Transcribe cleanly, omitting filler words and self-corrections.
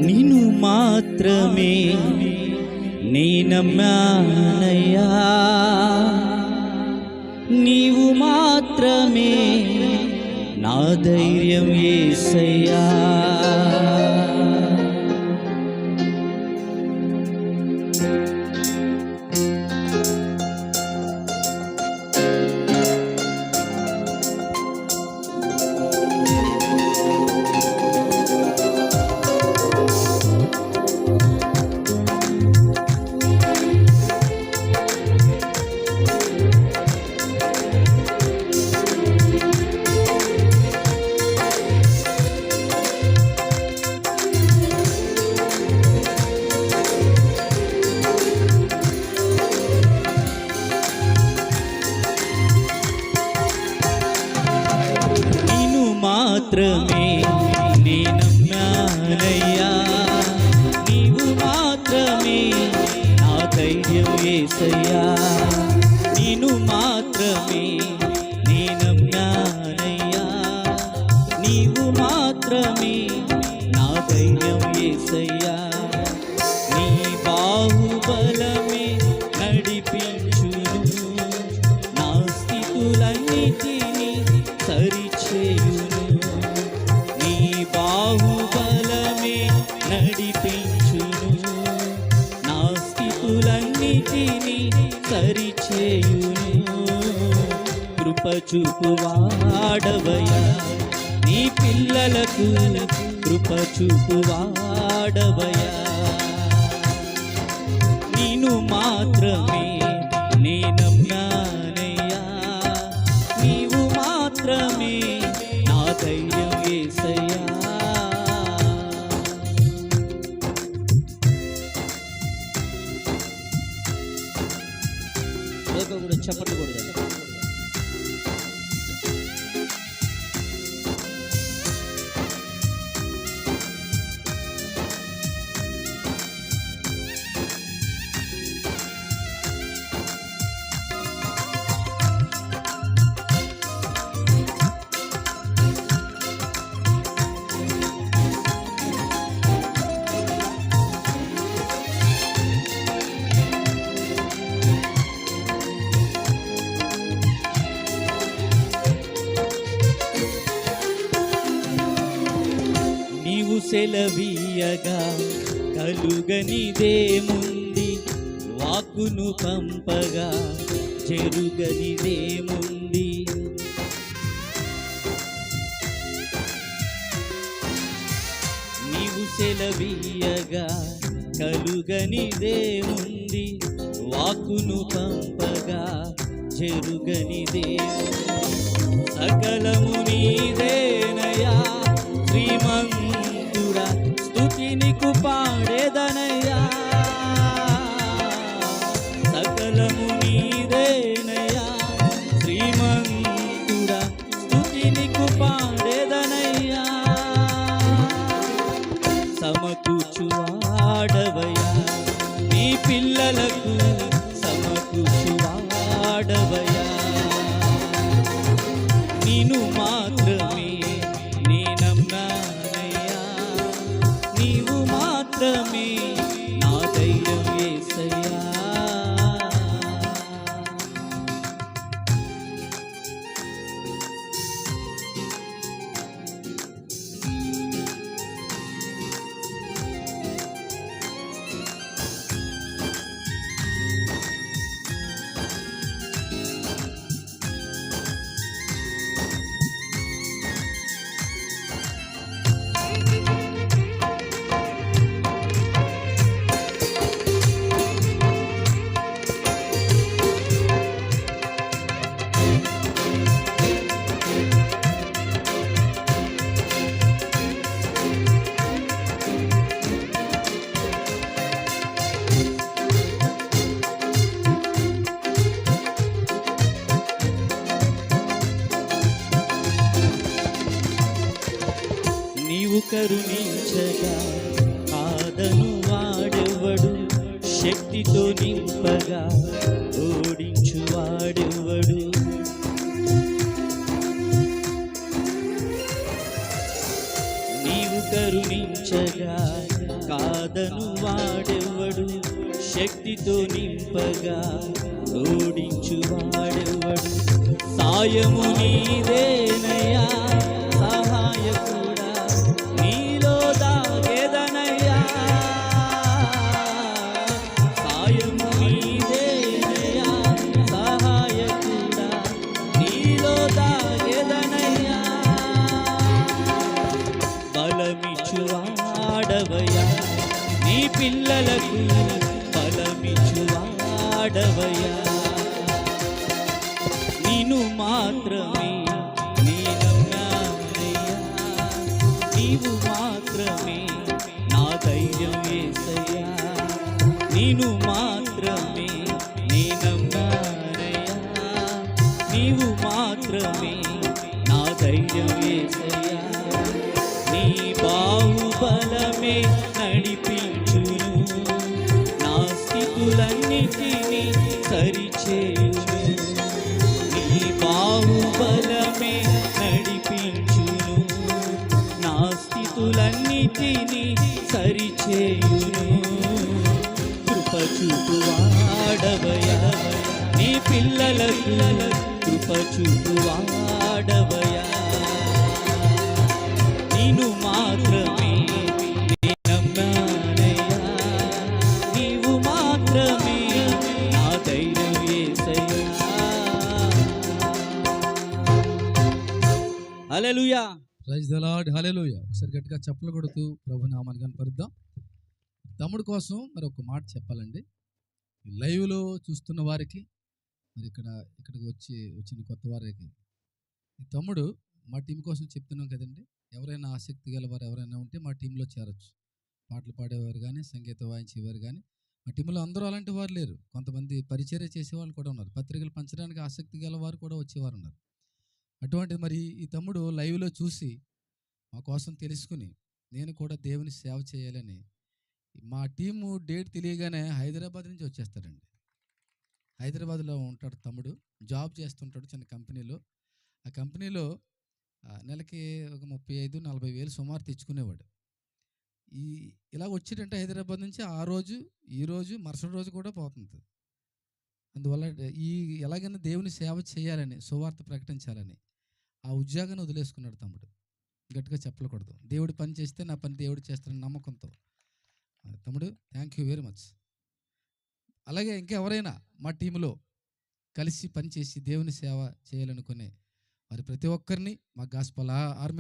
నిన్ను మాత్రమే నేనమ్మానయ్యా, నీవు మాత్రమే నా ధైర్యం యేసయ్యా. మాత్రమే నేనమ్మానయ్యా, నీవు మాత్రమే నా ధైర్యం యేసయ్యా. నిన్ను మాత్రమే నేనమ్మానయ్యా, నీవు మాత్రమే నా ధైర్యం యేసయ్యా. నీ బాహుబలమే నడిపించును, నా స్థితులన్నిటినీ సరిచేయును. నీ బాహుబలమే నడిపించును, నా స్థితులన్నిటినీ సరిచేయును. కృప చూపువాడవయ్యా, నీ పిల్లలకు కృప చూపువాడవయ్యా. నిన్ను మాత్రమే నేనమ్మానయ్యా, నీవు మాత్రమే నా ధైర్యం యేసయ్యా. కూడా చెప్పండి కూడా సెలవీయగా కలుగనిదేముంది, వాక్కును పంపగా జరుగనిదేముంది. నీవు సెలవీయగా కలుగనిదేముంది, వాక్కును పంపగా జరుగనిదేముంది. సకలము నీదేనయ్యా శ్రీమంతుడా, స్తుతి నీకు పాడేదనయ్యా. సకలము నీదేనయ్యా శ్రీమంతుడా, స్తుతి నీకు పాడేదనయ్యా. సమకూర్చువాడవయ్యా, నీ పిల్లలకు సమకూర్చువాడవయ్యా. నిన్ను మాత్రమే నేనమ్మానయ్యా, నీవు మాత్రమే నా ధైర్యం యేసయ్యా. కరుణించగా కాదను వాడెవడు, శక్తితో నింపగా ఓడించు వాడెవడు. కరుణించగా కాదను వాడెవడు, శక్తితో నింపగా ఓడించు వాడెవడు. సాయము నీదేనయ్యా సహాయకుడా, నీలో దాగేదనయ్యా. సాయము నీదేనయ్యా సహాయకుడా, నీలో దాగేదనయ్యా. బలమిచ్చువాడవయ్యా నీ పిల్లలకు, బలమిచ్చువాడవయ్యా. నిన్ను మాత్రమే నీ నమ్మానయ్యా, నీవు మాత్రమే నా ధైర్యం యేసయ్యా. నిన్ను మాత్రమే నీ నమ్మానయ్యా, నీవు మాత్రమే నా ధైర్యం యేసయ్యా. నీ బాహుబలమే నడిపించును, నా స్థితులన్నిటినీ సరిచేయును. నీ బాహుబలమే నడిపించును, నా స్థితులన్నిటినీ సరిచేయును. కృప చూపువాడవయ్యా నీ పిల్లలకు, కృప చూపువాడవయ్యా. నిన్ను మాత్రమే నీ నమ్మానయ్యా, నీవు మాత్రమే నా ధైర్యం యేసయ్యా. Hallelujah. Praise the lord. Hallelujah. ఒకసారి గట్టిగా చప్పలు కొడుతూ ప్రభు నామాన్ని కనపరుద్దాం. తమ్ముడు కోసం మరి ఒక మాట చెప్పాలండి. లైవ్లో చూస్తున్న వారికి, మరి ఇక్కడికి వచ్చిన కొత్త వారికి, ఈ తమ్ముడు మా టీం కోసం చెప్తున్నాం కదండి. ఎవరైనా ఆసక్తి గలవారు ఎవరైనా ఉంటే మా టీంలో చేరొచ్చు. పాటలు పాడేవారు కానీ, సంగీతం వాయించేవారు కానీ, మా టీంలో అందరూ అలాంటి వారు లేరు. కొంతమంది పరిచర్య చేసేవాళ్ళు కూడా ఉన్నారు. పత్రికలు పంచడానికి ఆసక్తి గలవారు కూడా వచ్చేవారు ఉన్నారు. అటువంటిది మరి ఈ తమ్ముడు లైవ్లో చూసి మా కోసం తెలుసుకుని నేను కూడా దేవుని సేవ చేయాలని మా టీము డేట్ తెలియగానే హైదరాబాద్ నుంచి వచ్చేస్తాడండి. హైదరాబాద్లో ఉంటాడు తమ్ముడు, జాబ్ చేస్తుంటాడు చిన్న కంపెనీలో. ఆ కంపెనీలో నెలకి ఒక 35-40 వేలు సుమారు తెచ్చుకునేవాడు. ఇలా వచ్చేటంటే హైదరాబాద్ నుంచి ఆ రోజు, ఈ రోజు, మరుసటి రోజు కూడా పోతుంది. అందువల్ల ఎలాగైనా దేవుని సేవ చేయాలని, సువార్త ప్రకటించాలని ఆ ఉద్యోగాన్ని వదిలేసుకున్నాడు తమ్ముడు. గట్టిగా చెప్పకూడదు. దేవుడి పని చేస్తే నా పని దేవుడు చేస్తాడని నమ్మకంతో. తమ్ముడు థ్యాంక్ యూ వెరీ మచ్. అలాగే ఇంకెవరైనా మా టీంలో కలిసి పనిచేసి దేవుని సేవ చేయాలనుకునే వారి ప్రతి ఒక్కరిని మా గాస్పల్ ఆర్మీ